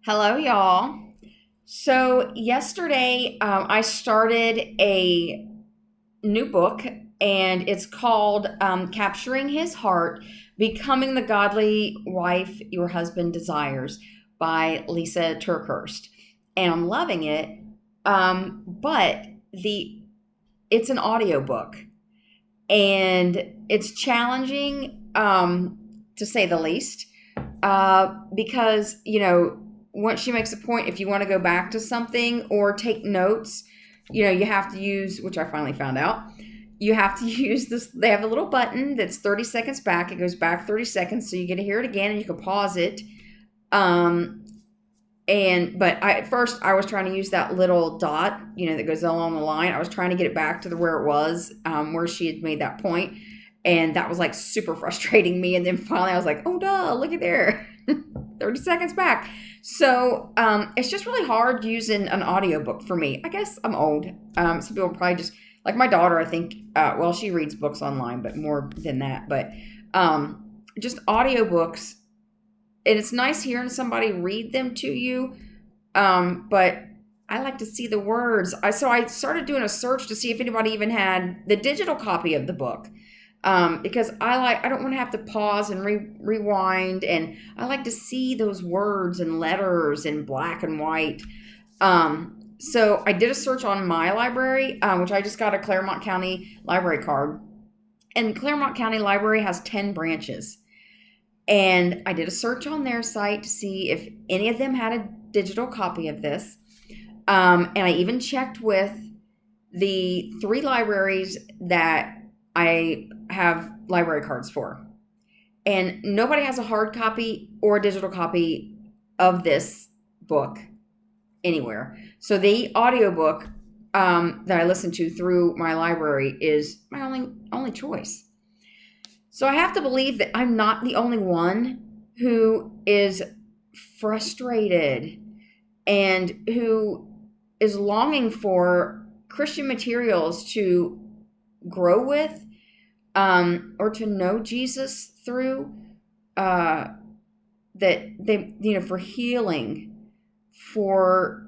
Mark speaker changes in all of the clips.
Speaker 1: Hello, y'all. So, yesterday I started a new book, and it's called Capturing His Heart, Becoming the Godly Wife Your Husband Desires by Lisa Turkhurst. And I'm loving it. But it's an audiobook, and it's challenging, to say the least, because, once she makes a point, if you want to go back to something or take notes, you have to use, which I finally found out, you have to use this. They have a little button that's 30 seconds back. It goes back 30 seconds, so you get to hear it again and you can pause it. But at first I was trying to use that little dot, that goes along the line. I was trying to get it back to where it was, where she had made that point. And that was like super frustrating me. And then finally I was like, oh, duh, look at there. 30 seconds back. So it's just really hard using an audiobook for me. I guess I'm old. Some people probably just, like my daughter, I think, she reads books online, but more than that. But just audiobooks, and it's nice hearing somebody read them to you. But I like to see the words. So I started doing a search to see if anybody even had the digital copy of the book. Because I don't want to have to pause and rewind, and I like to see those words and letters in black and white. So I did a search on my library, which I just got a Claremont County library card, and Claremont County Library has 10 branches. And I did a search on their site to see if any of them had a digital copy of this. And I even checked with the 3 libraries that I have library cards for. And nobody has a hard copy or a digital copy of this book anywhere. So the audiobook that I listen to through my library is my only choice. So I have to believe that I'm not the only one who is frustrated and who is longing for Christian materials to grow with, or to know Jesus through, that they, for healing, for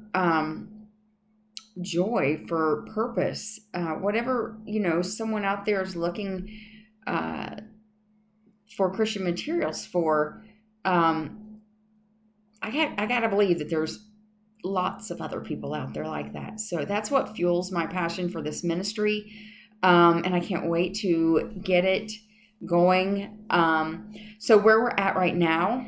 Speaker 1: joy, for purpose, whatever, someone out there is looking for Christian materials for. I gotta believe that there's lots of other people out there like that. So that's what fuels my passion for this ministry. And I can't wait to get it going. So where we're at right now,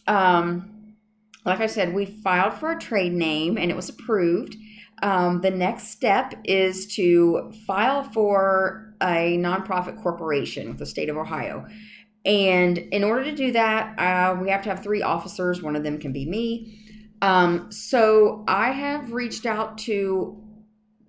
Speaker 1: like I said, we filed for a trade name and it was approved. The next step is to file for a nonprofit corporation with the state of Ohio. And in order to do that, we have to have 3 officers. One of them can be me. So I have reached out to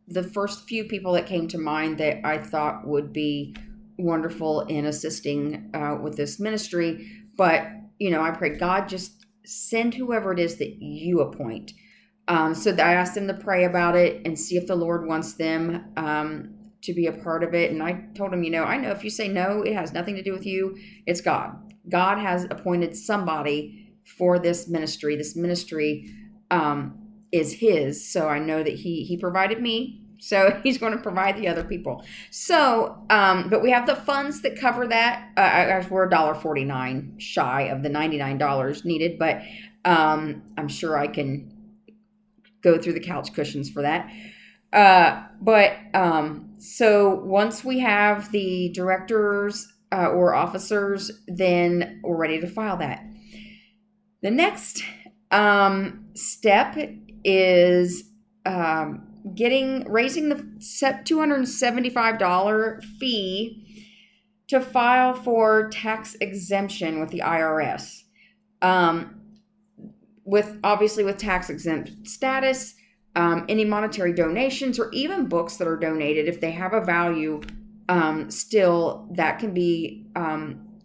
Speaker 1: the first few people that came to mind that I thought would be wonderful in assisting with this ministry. But, I pray, God, just send whoever it is that you appoint. So I asked them to pray about it and see if the Lord wants them to be a part of it. And I told him, I know if you say no, it has nothing to do with you. It's God. God has appointed somebody for this ministry. This ministry is his. So I know that he provided me. So he's going to provide the other people. So, but we have the funds that cover that. We're $1.49 shy of the $99 needed, but I'm sure I can go through the couch cushions for that. So once we have the directors or officers, then we're ready to file that. The next step is raising the $275 fee to file for tax exemption with the IRS. With tax exempt status, any monetary donations or even books that are donated, if they have a value, still that can be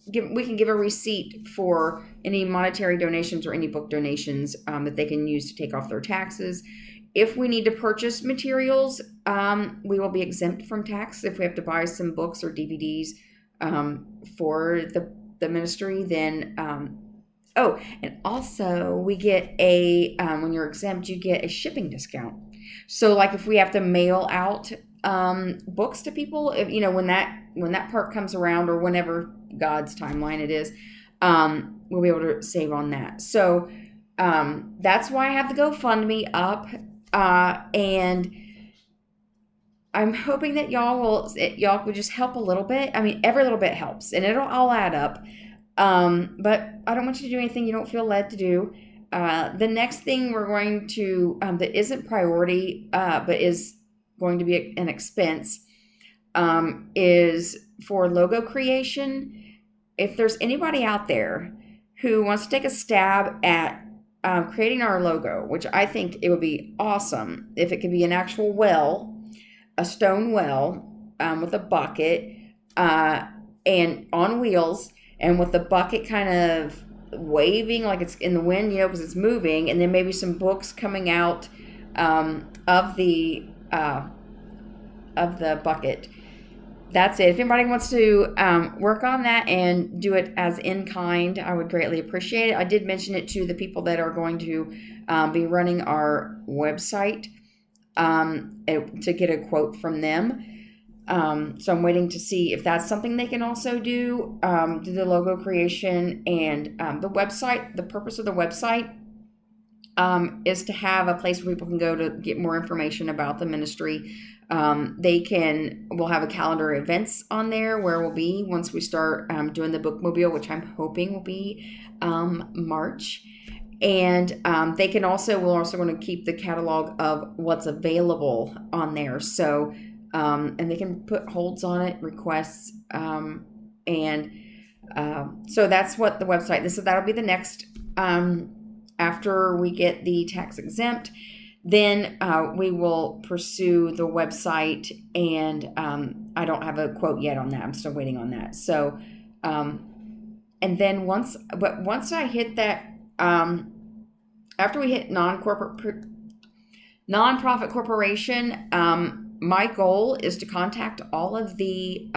Speaker 1: we can give a receipt for any monetary donations or any book donations that they can use to take off their taxes. If we need to purchase materials, we will be exempt from tax. If we have to buy some books or DVDs for the ministry, then Oh, and also we get a when you're exempt, you get a shipping discount. So like if we have to mail out books to people, if when that part comes around or whenever God's timeline it is, we'll be able to save on that. So that's why I have the GoFundMe up, and I'm hoping that y'all will just help a little bit. I mean, every little bit helps, and it'll all add up. But I don't want you to do anything you don't feel led to do. The next thing we're going to that isn't priority, but is going to be an expense, is for logo creation. If there's anybody out there who wants to take a stab at creating our logo, which I think it would be awesome if it could be an actual well, a stone well with a bucket and on wheels, and with the bucket kind of waving like it's in the wind, because it's moving, and then maybe some books coming out of the bucket. That's it. If anybody wants to work on that and do it as in kind, I would greatly appreciate it. I did mention it to the people that are going to be running our website to get a quote from them. So I'm waiting to see if that's something they can also do the logo creation and the website. The purpose of the website is to have a place where people can go to get more information about the ministry. We'll have a calendar of events on there where we'll be once we start doing the bookmobile, which I'm hoping will be March. And we're also going to keep the catalog of what's available on there. So, and they can put holds on it, requests, so that's what the website. That'll be the next, after we get the tax exempt, then we will pursue the website, and I don't have a quote yet on that. I'm still waiting on that. So, and then once I hit that, after we hit nonprofit corporation, my goal is to contact all of the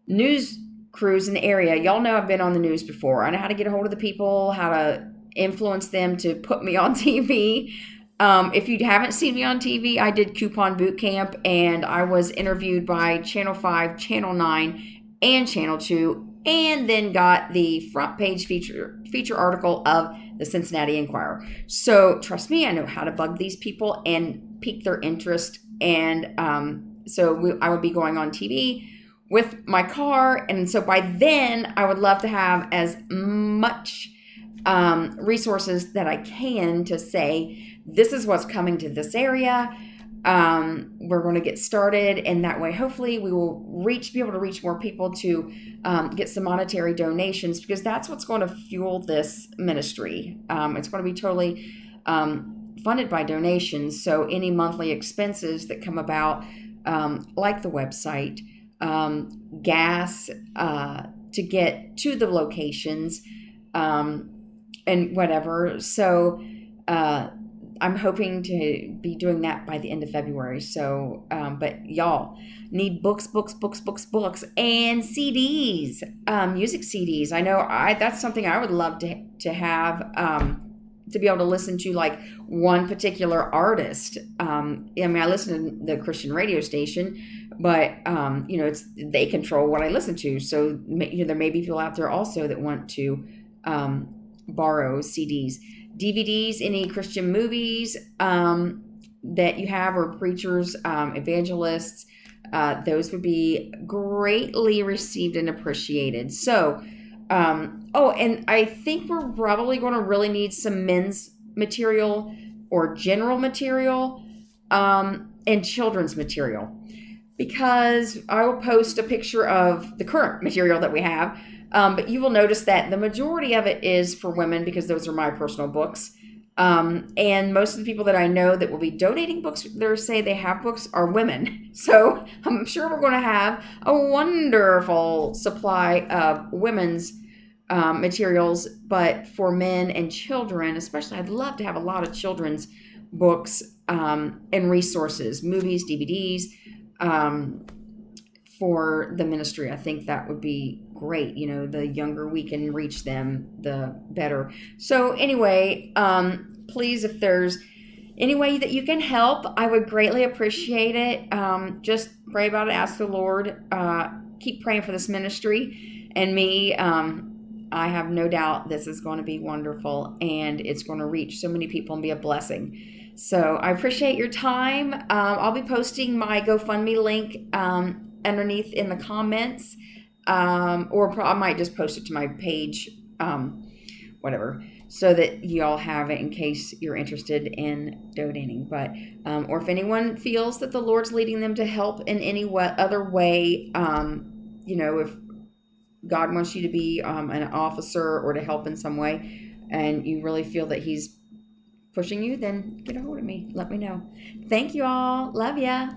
Speaker 1: news crews in the area. Y'all know I've been on the news before. I know how to get a hold of the people, how to influence them to put me on TV. If you haven't seen me on TV, I did Coupon Boot Camp, and I was interviewed by Channel 5, Channel 9, and Channel 2, and then got the front page feature article of the Cincinnati Enquirer. So trust me, I know how to bug these people and pique their interest. And I would be going on TV with my car. And so by then, I would love to have as much resources that I can to say, this is what's coming to this area. We're going to get started, and that way, hopefully, we will be able to reach more people to get some monetary donations, because that's what's going to fuel this ministry. It's going to be totally funded by donations. So any monthly expenses that come about, like the website, gas to get to the locations, and whatever. So I'm hoping to be doing that by the end of February. So, but y'all need books, and CDs, music CDs. I know that's something I would love to have, to be able to listen to like one particular artist. I mean, I listen to the Christian radio station, but they control what I listen to. So there may be people out there also that want to borrow CDs, DVDs, any Christian movies that you have, or preachers, evangelists. Those would be greatly received and appreciated. So, and I think we're probably going to really need some men's material or general material, and children's material, because I will post a picture of the current material that we have. But you will notice that the majority of it is for women, because those are my personal books. And most of the people that I know that will be donating books, they say they have books, are women. So I'm sure we're going to have a wonderful supply of women's materials. But for men and children, especially, I'd love to have a lot of children's books and resources, movies, DVDs, for the ministry. I think that would be great. The younger we can reach them, the better. So anyway, please, if there's any way that you can help, I would greatly appreciate it. Just pray about it. Ask the Lord. Keep praying for this ministry and me. I have no doubt this is going to be wonderful, and it's going to reach so many people and be a blessing. So I appreciate your time. I'll be posting my GoFundMe link underneath in the comments, or I might just post it to my page, whatever, so that you all have it in case you're interested in donating. But or if anyone feels that the Lord's leading them to help in any other way, if God wants you to be an officer or to help in some way, and you really feel that He's pushing you, then get a hold of me. Let me know. Thank you all. Love ya.